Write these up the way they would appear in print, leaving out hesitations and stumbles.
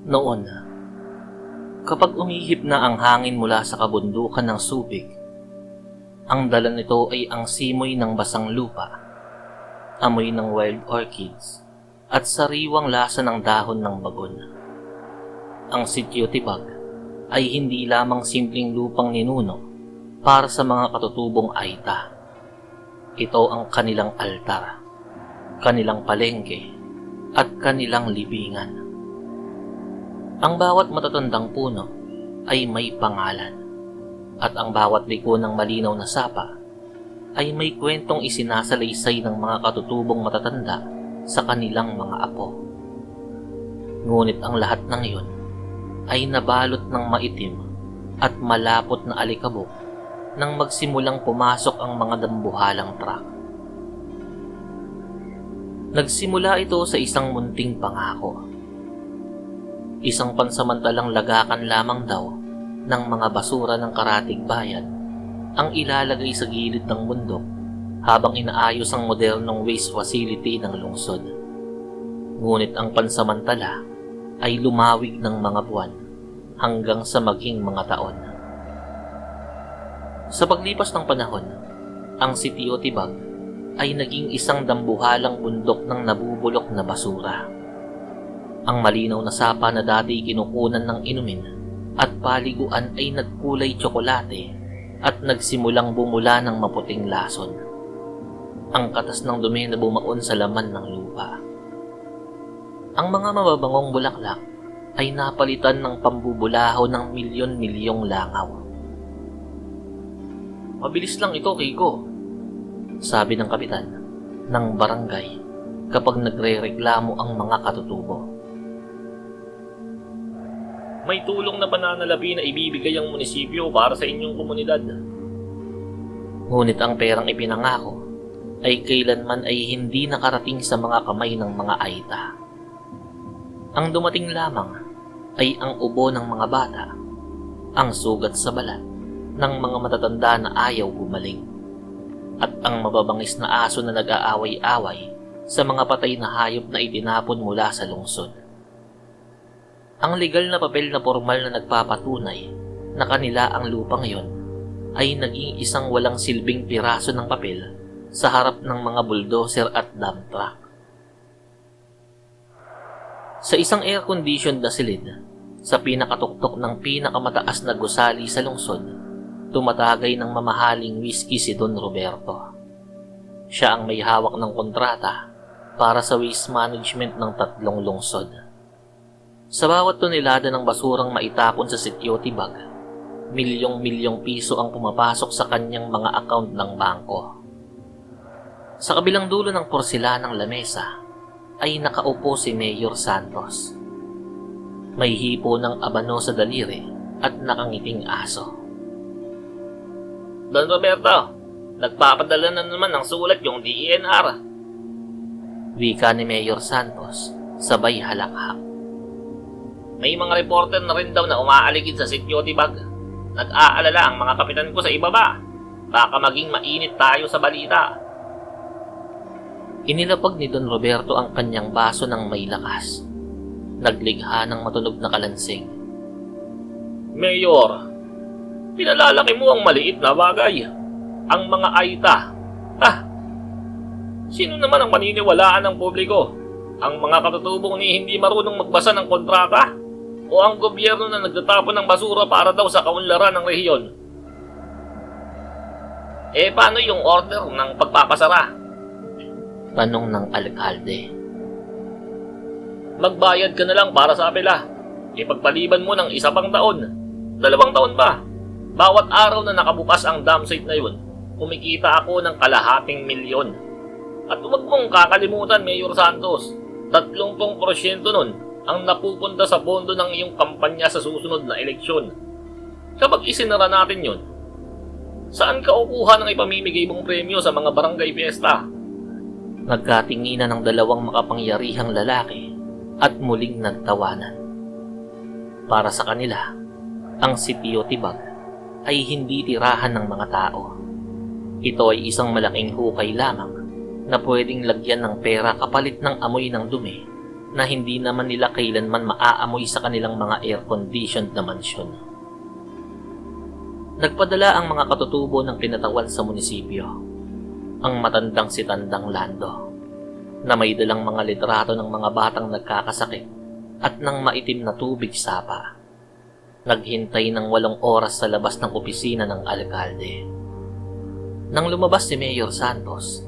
Noon, kapag umihip na ang hangin mula sa kabundukan ng Subic, ang dala nito ay ang simoy ng basang lupa, amoy ng wild orchids, at sariwang lasa ng dahon ng bagon. Ang Sitio Tibag ay hindi lamang simpleng lupang ninuno para sa mga katutubong Aita. Ito ang kanilang altar, kanilang palengke, at kanilang libingan. Ang bawat matatandang puno ay may pangalan, at ang bawat liko ng malinaw na sapa ay may kwentong isinasalaysay ng mga katutubong matatanda sa kanilang mga apo. Ngunit ang lahat ng iyon ay nabalot ng maitim at malapot na alikabok nang magsimulang pumasok ang mga dambuhalang truck. Nagsimula ito sa isang munting pangako. Isang pansamantalang lagakan lamang daw ng mga basura ng karatig bayan ang ilalagay sa gilid ng bundok habang inaayos ang modernong waste facility ng lungsod. Ngunit ang pansamantala ay lumawig ng mga buwan hanggang sa maging mga taon. Sa paglipas ng panahon, ang Sitio Tibag ay naging isang dambuhalang bundok ng nabubulok na basura. Ang malinaw na sapa na dati kinukunan ng inumin at paliguan ay nagkulay tsokolate at nagsimulang bumula ng maputing lason. Ang katas ng dumi na bumaon sa laman ng lupa. Ang mga mababangong bulaklak ay napalitan ng pambubulahaw ng milyon-milyong langaw. "Mabilis lang ito, Kiko," sabi ng kapitan ng barangay kapag nagre-reklamo ang mga katutubo. "May tulong na pananalapi na ibibigay ang munisipyo para sa inyong komunidad." Ngunit ang perang ipinangako ay kailanman ay hindi nakarating sa mga kamay ng mga Aita. Ang dumating lamang ay ang ubo ng mga bata, ang sugat sa balat ng mga matatanda na ayaw gumaling, at ang mababangis na aso na nag-aaway-away sa mga patay na hayop na itinapon mula sa lungsod. Ang legal na papel na formal na nagpapatunay na kanila ang lupang yon ay naging isang walang silbing piraso ng papel sa harap ng mga bulldozer at dump truck. Sa isang air-conditioned na silid, sa pinakatuktok ng pinakamataas na gusali sa lungsod, tumatagay ng mamahaling whiskey si Don Roberto. Siya ang may hawak ng kontrata para sa waste management ng 3 lungsod. Sa bawat tonelada ng basurang maitapon sa Sitio Tibag, milyong-milyong piso ang pumapasok sa kanyang mga account ng bangko. Sa kabilang dulo ng porselanang lamesa ay nakaupo si Mayor Santos. May hipo ng abano sa daliri at nakangiting aso. "Don Roberto, nagpapadala na naman ng sulat yung DENR," wika ni Mayor Santos, sabay halakhak. "May mga reporter na rin daw na umaaligid sa Sitio Tibag. Nag-aalala ang mga kapitan ko sa ibaba. Baka maging mainit tayo sa balita." Inilapag ni Don Roberto ang kanyang baso ng may lakas. Nagligha ng matunog na kalansing. "Mayor, pinalalaki mo ang maliit na bagay. Ang mga Aita. Sino naman ang paniniwalaan ng publiko? Ang mga katutubong ni hindi marunong magbasa ng kontrata? O ang gobyerno na nagtatapon ng basura para daw sa kaunlaran ng rehiyon? Paano yung order ng pagpapasara?" tanong ng alkalde. "Magbayad ka na lang para sa apela. Ipagpaliban mo ng 1 pang taon. 2 taon pa. Bawat araw na nakabukas ang dam site na yun, kumikita ako ng 250,000. At huwag mong kakalimutan, Mayor Santos, 30% nun ang napupunta sa pondo ng iyong kampanya sa susunod na eleksyon. Kapag isinara natin yun, saan ka kukuha ng ipamimigay mong premyo sa mga barangay fiesta?" Nagkatinginan ng 2 makapangyarihang lalaki at muling nagtawanan. Para sa kanila, ang Sitio Tibag ay hindi tirahan ng mga tao. Ito ay isang malaking hukay lamang na pwedeng lagyan ng pera kapalit ng amoy ng dumi na hindi naman nila kailanman maaamoy sa kanilang mga air-conditioned na mansyon. Nagpadala ang mga katutubo ng kinatawan sa munisipyo, ang matandang si Tandang Lando, na may dalang mga litrato ng mga batang nagkakasakit at ng maitim na tubig sapa. Naghintay ng 8 oras sa labas ng opisina ng alkalde. Nang lumabas si Mayor Santos,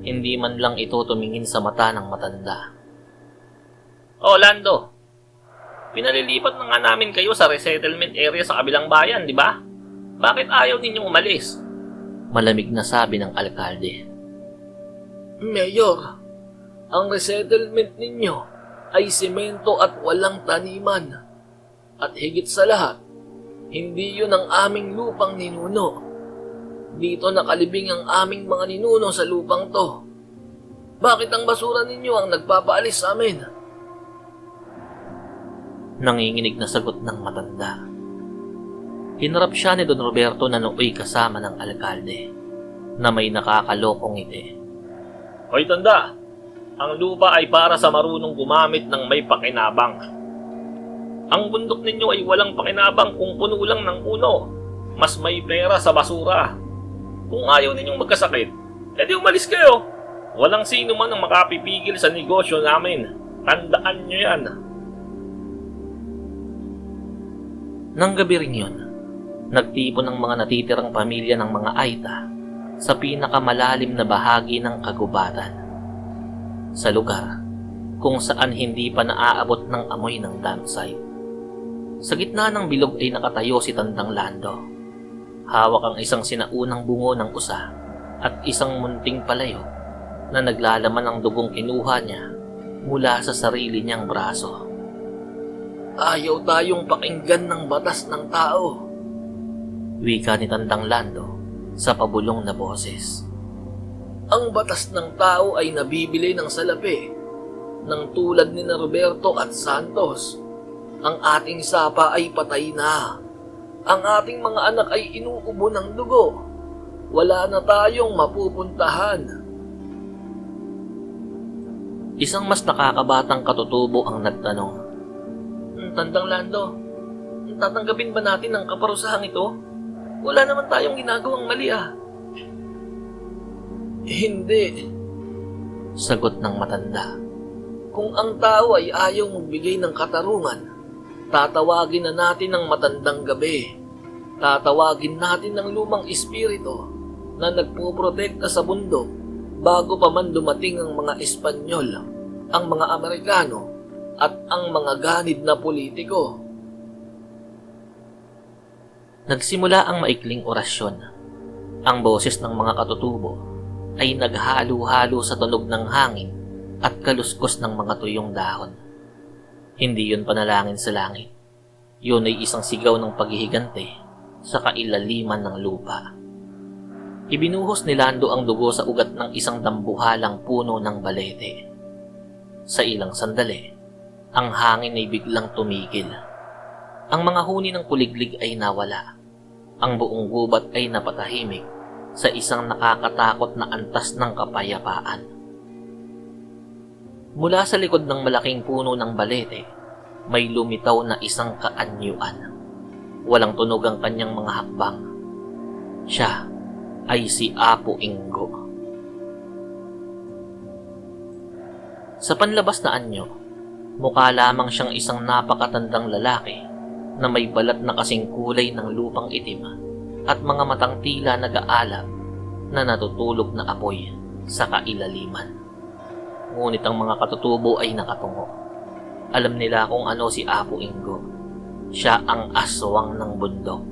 hindi man lang ito tumingin sa mata ng matanda. "Oh, Lando, pinalilipat na nga namin kayo sa resettlement area sa kabilang bayan, di ba? Bakit ayaw ninyong umalis?" Malamig na sabi ng alkalde. "Mayor, ang resettlement ninyo ay semento at walang taniman. At higit sa lahat, hindi yun ang aming lupang ninuno. Dito nakalibing ang aming mga ninuno sa lupang to. Bakit ang basura ninyo ang nagpapaalis sa amin?" Nanginginig na sagot ng matanda. Hinarap siya ni Don Roberto na nooy kasama ng alkalde, na may nakakalokong ngiti. "Hoy tanda, ang lupa ay para sa marunong gumamit ng may pakinabang. Ang bundok ninyo ay walang pakinabang kung puno lang ng puno. Mas may pera sa basura. Kung ayaw ninyong magkasakit, edi umalis kayo. Walang sino man ang makapipigil sa negosyo namin. Tandaan nyo yan." Nang gabi rin yun, nagtipon ang mga natitirang pamilya ng mga Aita sa pinakamalalim na bahagi ng kagubatan, sa lugar kung saan hindi pa naaabot ng amoy ng dump site. Sa gitna ng bilog ay nakatayo si Tandang Lando. Hawak ang isang sinaunang bungo ng usa at isang munting palayo na naglalaman ng dugong kinuha niya mula sa sarili niyang braso. "Ayaw tayong pakinggan ng batas ng tao," wika ni Tandang Lando sa pabulong na boses. "Ang batas ng tao ay nabibili ng salapi, ng tulad ni Roberto at Santos. Ang ating sapa ay patay na. Ang ating mga anak ay inuubo ng dugo. Wala na tayong mapupuntahan." Isang mas nakakabatang katutubo ang nagtanong. "Tandang Lando, tatanggapin ba natin ang kaparusahang ito? Wala naman tayong ginagawang mali ah." "Hindi," sagot ng matanda. "Kung ang tao ay ayaw magbigay ng katarungan, tatawagin na natin ang matandang gabi. Tatawagin natin ang lumang espiritu na nagpuprotekta sa bundok bago pa man dumating ang mga Espanyol, ang mga Amerikano, at ang mga ganid na politiko." Nagsimula ang maikling orasyon. Ang boses ng mga katutubo ay naghalo-halo sa tunog ng hangin at kaluskos ng mga tuyong dahon. Hindi yun panalangin sa langit. Yun ay isang sigaw ng paghihigante sa kailaliman ng lupa. Ibinuhos ni Lando ang dugo sa ugat ng isang dambuhalang puno ng balete. Sa ilang sandali, ang hangin ay biglang tumigil. Ang mga huni ng kuliglig ay nawala. Ang buong gubat ay napatahimik sa isang nakakatakot na antas ng kapayapaan. Mula sa likod ng malaking puno ng balete, may lumitaw na isang kaanyuan. Walang tunog ang kanyang mga hakbang. Siya ay si Apo Ingo. Sa panlabas na anyo, mukha lamang siyang isang napakatandang lalaki na may balat na kasing kulay ng lupang itim at mga matang tila nag-aalab na natutulog na apoy sa kailaliman. Ngunit ang mga katutubo ay nakatungo. Alam nila kung ano si Apo Ingo. Siya ang aswang ng bundok.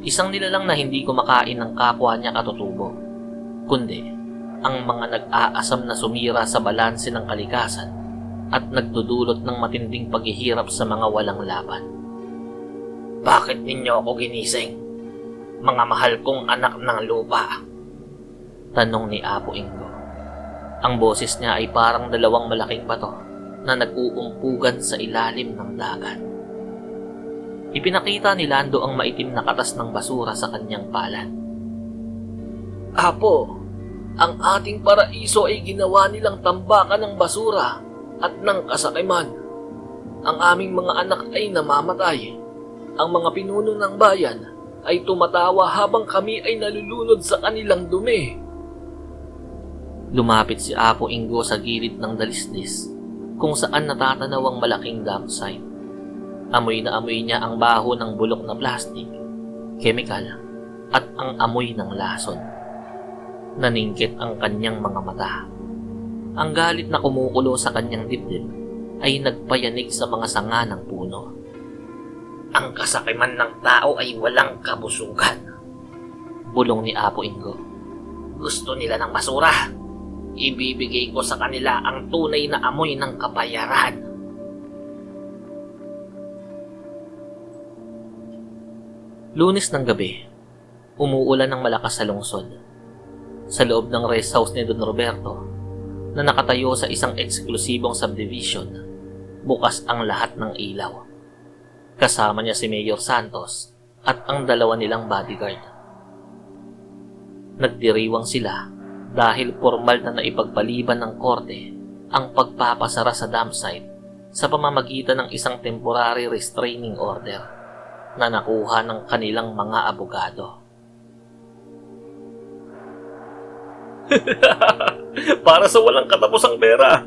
Isang nilalang na hindi kumakain ng kapwa niya katutubo, kundi ang mga nag-aasam na sumira sa balanse ng kalikasan at nagdudulot ng matinding paghihirap sa mga walang laban. "Bakit ninyo ako ginising, mga mahal kong anak ng lupa?" tanong ni Apo Ingo. Ang boses niya ay parang dalawang malaking bato na nag-uumpugan sa ilalim ng dagat. Ipinakita ni Lando ang maitim na katas ng basura sa kanyang palad. "Apo, ang ating paraiso ay ginawa nilang tambakan ng basura. at ng kasakiman. Ang aming mga anak ay namamatay. Ang mga pinuno ng bayan ay tumatawa habang kami ay nalulunod sa kanilang dumi. Lumapit si Apo Ingo sa gilid ng dalisdis kung saan natatanaw ang malaking dump site. Amoy na amoy niya ang baho ng bulok na plastik, kemikal, at ang amoy ng lason. Naningkit ang kanyang mga mata. Ang galit na kumukulo sa kanyang dibdib ay nagpayanig sa mga sanga ng puno. Ang kasakiman ng tao ay walang kabusugan. Bulong ni Apo Ingo. Gusto nila ng basura. Ibibigay ko sa kanila ang tunay na amoy ng kapayaran. Lunes ng gabi, umuulan ng malakas sa lungsod. Sa loob ng rest house ni Don Roberto, na nakatayo sa isang eksklusibong subdivision, bukas ang lahat ng ilaw. Kasama niya si Mayor Santos at ang dalawa nilang bodyguard. Nagdiriwang sila dahil formal na naipagpaliban ng korte ang pagpapasara sa dump site sa pamamagitan ng isang temporary restraining order na nakuha ng kanilang mga abogado. Para sa walang katapusang pera.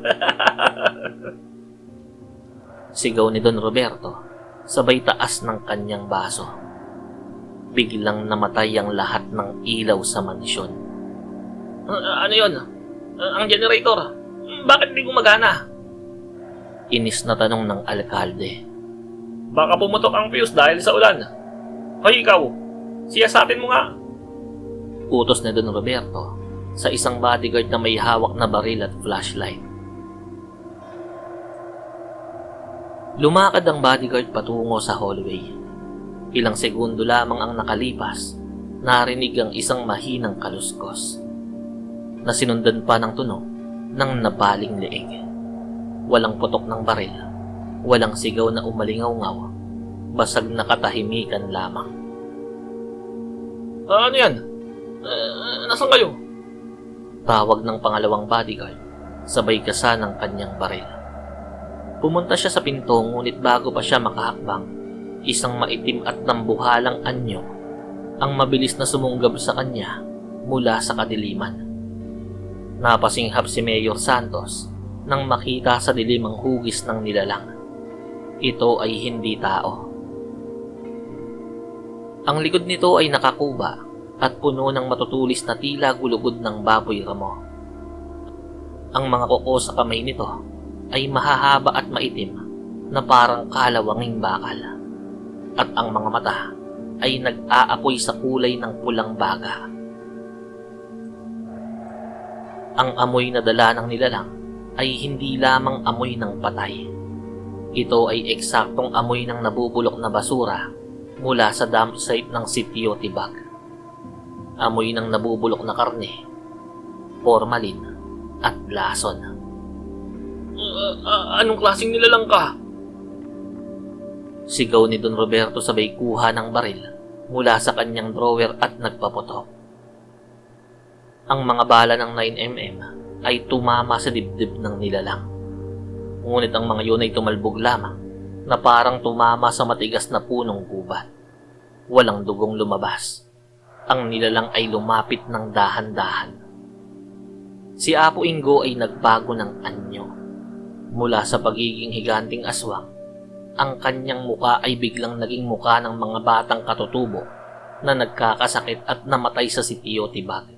Sigaw ni Don Roberto, sabay taas ng kanyang baso. Biglang namatay ang lahat ng ilaw sa mansyon. Ano yon? Ang generator. Bakit di gumagana? Inis na tanong ng alkalde. Baka pumutok ang fuse dahil sa ulan. Hoy ikaw, siyasatin mo nga. Utos ni Don Roberto sa isang bodyguard na may hawak na baril at flashlight. Lumakad ang bodyguard patungo sa hallway. Ilang segundo lamang ang nakalipas, narinig ang isang mahinang kaluskos na sinundan pa ng tunog ng nabaling leeg. Walang putok ng baril, walang sigaw na umalingaw-ngaw, basag na katahimikan lamang. Ano yan? Nasaan kayo? Tawag ng pangalawang bodyguard, sabay kasa ng kanyang baril. Pumunta siya sa pinto ngunit bago pa siya makahakbang, isang maitim at nambuhalang anyo ang mabilis na sumunggab sa kanya mula sa kadiliman. Napasinghap si Mayor Santos nang makita sa dilim ang hugis ng nilalang. Ito ay hindi tao. Ang likod nito ay nakakuba at puno ng matutulis na tila gulugod ng baboy ramo. Ang mga kuko sa kamay nito ay mahahaba at maitim na parang kalawanging bakal. At ang mga mata ay nag-aapoy sa kulay ng pulang baga. Ang amoy na dala ng nilalang ay hindi lamang amoy ng patay. Ito ay eksaktong amoy ng nabubulok na basura mula sa dump site ng Sitio Tibag. Amoy ng nabubulok na karne, formalin at lason. Anong klaseng nilalang ka? Sigaw ni Don Roberto sabay kuha ng baril mula sa kanyang drawer at nagpaputok. Ang mga bala ng 9mm ay tumama sa dibdib ng nilalang. Ngunit ang mga yun ay tumalbog lamang na parang tumama sa matigas na punong gubat. Walang dugong lumabas. Ang nilalang ay lumapit ng dahan-dahan. Si Apo Ingo ay nagbago ng anyo. Mula sa pagiging higanting aswang, ang kanyang muka ay biglang naging muka ng mga batang katutubo na nagkakasakit at namatay sa Sitio Tibag.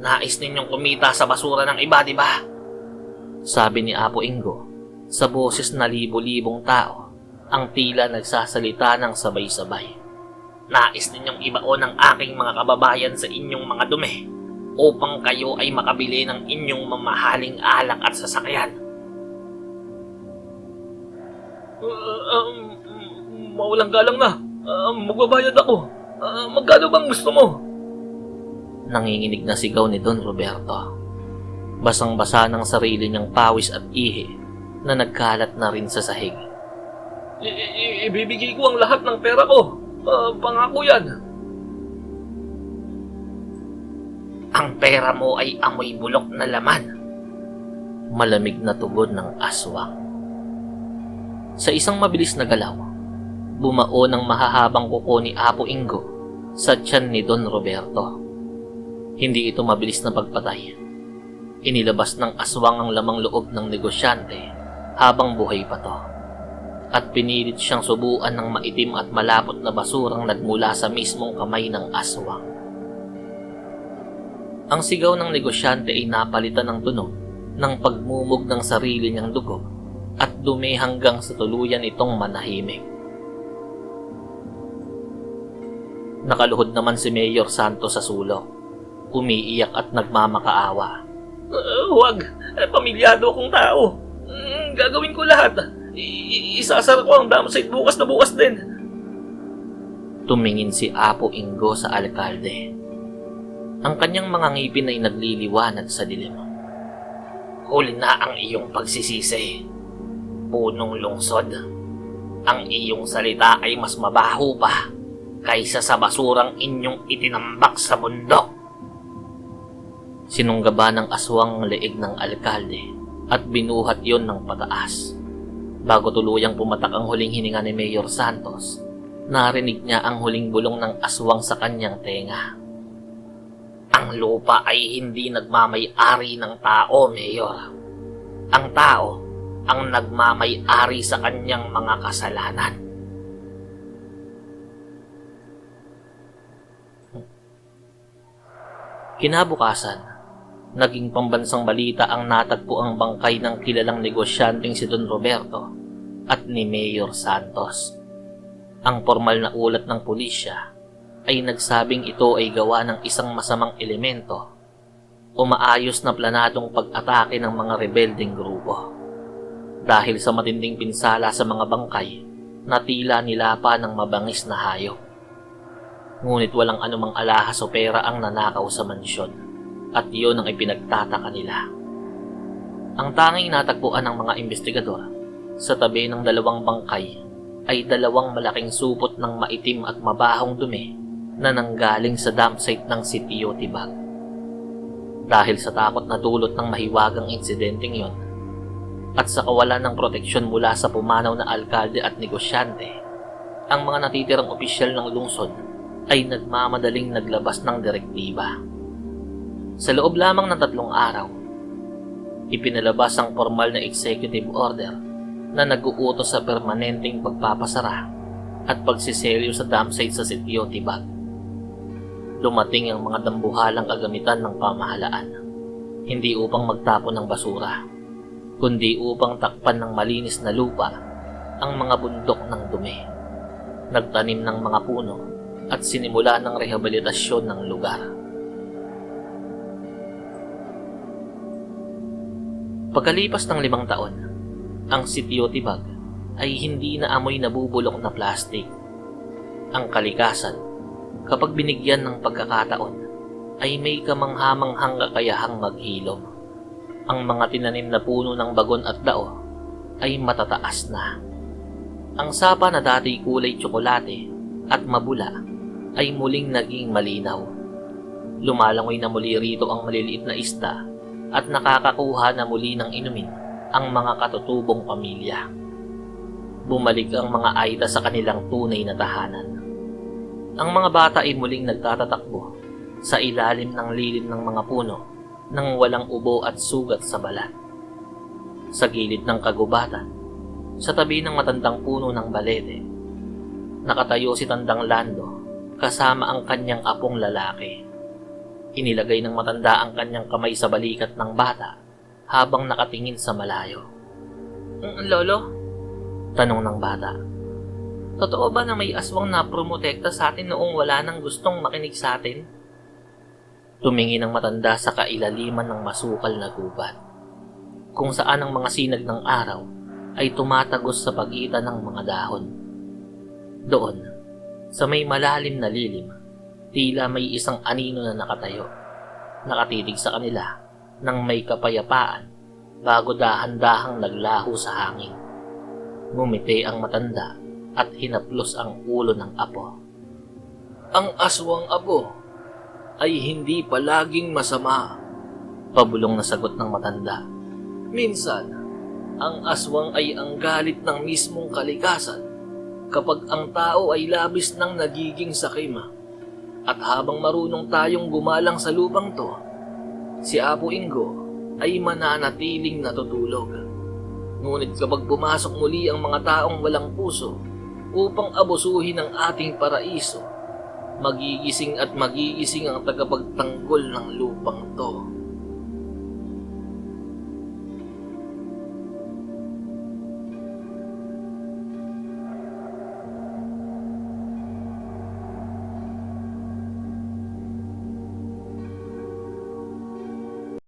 Nais ninyong kumita sa basura ng iba, di ba? Sabi ni Apo Ingo sa boses na libo-libong tao ang tila nagsasalita ng sabay-sabay. Nais ninyong ibaon ang aking mga kababayan sa inyong mga dumi upang kayo ay makabili ng inyong mamahaling alak at sasakyan. Mawalang galang na. Magbabayad ako. Magkano bang gusto mo? Nanginginig na sigaw ni Don Roberto. Basang-basa ng sarili niyang pawis at ihi na nagkalat na rin sa sahig. Ibibigay ko ang lahat ng pera ko. Pangako yan. Ang pera mo ay amoy bulok na laman. malamig na tugon ng aswang. Sa isang mabilis na galaw, bumao ng mahahabang kuko ni Apo Ingo sa tiyan ni Don Roberto. Hindi ito mabilis na pagpatay. Inilabas ng aswang ang lamang loob ng negosyante habang buhay pa to, at pinilit siyang subuan ng maitim at malapot na basurang nagmula sa mismong kamay ng aswang. Ang sigaw ng negosyante ay napalitan ng tunog ng pagmumog ng sarili niyang dugo at dumi hanggang sa tuluyan itong manahimik. Nakaluhod naman si Mayor Santos sa sulok, umiiyak at nagmamakaawa. Huwag, pamilyado akong tao. Gagawin ko lahat. Isasara ko ang dam site bukas na bukas din. Tumingin si Apo Ingo sa alkalde. Ang kanyang mga ngipin ay nagliliwanag sa dilim. Huli na ang iyong pagsisisi, punong lungsod. Ang iyong salita ay mas mabaho pa kaysa sa basurang inyong itinambak sa bundok. Sinunggaba ng aswang ang leeg ng alkalde at binuhat yon ng pataas. Bago tuluyang pumatak ang huling hininga ni Mayor Santos, narinig niya ang huling bulong ng aswang sa kanyang tenga. Ang lupa ay hindi nagmamay-ari ng tao, Mayor. Ang tao ang nagmamay-ari sa kanyang mga kasalanan. Kinabukasan, naging pambansang balita ang natagpo ang bangkay ng kilalang negosyanteng si Don Roberto at ni Mayor Santos. Ang formal na ulat ng pulisya ay nagsabing ito ay gawa ng isang masamang elemento o maayos na planadong pag-atake ng mga rebelding grupo. Dahil sa matinding pinsala sa mga bangkay na tila nilapa ng mabangis na hayop. Ngunit walang anumang alahas o pera ang nanakaw sa mansyon. At iyon ang ipinagtataka nila. Ang tanging natagpuan ng mga investigador sa tabi ng dalawang bangkay ay dalawang malaking supot ng maitim at mabahong dumi na nanggaling sa dump site ng Sitio Tibag. Dahil sa takot na dulot ng mahiwagang insidenteng yon at sa kawalan ng proteksyon mula sa pumanaw na alkalde at negosyante, ang mga natitirang opisyal ng lungsod ay nagmamadaling naglabas ng direktiba. Sa loob lamang ng 3 araw, ipinalabas ang formal na executive order na nag-uutos sa permanenteng pagpapasara at pagsiselyo sa dam site sa Sitio Tibag. Dumating ang mga dambuhalang kagamitan ng pamahalaan, hindi upang magtapon ng basura, kundi upang takpan ng malinis na lupa ang mga bundok ng dumi. Nagtanim ng mga puno at sinimula ng rehabilitasyon ng lugar. Pagkalipas ng 5 taon, ang Sitio Tibag ay hindi na amoy nabubulok na plastik. Ang kalikasan, kapag binigyan ng pagkakataon, ay may kamanghamanghang kakayahang maghilom. Ang mga tinanim na puno ng bagon at dao ay matataas na. Ang sapa na dati kulay tsokolate at mabula ay muling naging malinaw. Lumalangoy na muli rito ang maliliit na isda at nakakakuha na muli ng inumin ang mga katutubong pamilya. Bumalik ang mga Aita sa kanilang tunay na tahanan. Ang mga bata ay muling nagtatatakbo sa ilalim ng lilim ng mga puno nang walang ubo at sugat sa balat. Sa gilid ng kagubatan, sa tabi ng matandang puno ng balete, nakatayo si Tandang Lando kasama ang kanyang apong lalaki. Inilagay ng matanda ang kanyang kamay sa balikat ng bata habang nakatingin sa malayo. Lolo? Tanong ng bata. Totoo ba na may aswang na promotekta sa atin noong wala nang gustong makinig sa atin? Tumingin ang matanda sa kailaliman ng masukal na gubat, kung saan ang mga sinag ng araw ay tumatagos sa pagitan ng mga dahon. Doon, sa may malalim na lilim, tila may isang anino na nakatayo, nakatitig sa kanila nang may kapayapaan bago dahan-dahang naglaho sa hangin. Ngumiti ang matanda at hinaplos ang ulo ng apo. Ang aswang apo ay hindi palaging masama, pabulong na sagot ng matanda. Minsan, ang aswang ay ang galit ng mismong kalikasan kapag ang tao ay labis nang nagiging sakim. At habang marunong tayong gumalang sa lupang to, si Apo Ingo ay mananatiling natutulog. Ngunit kapag pumasok muli ang mga taong walang puso upang abusuhin ang ating paraiso, magigising at magigising ang tagapagtanggol ng lupang to.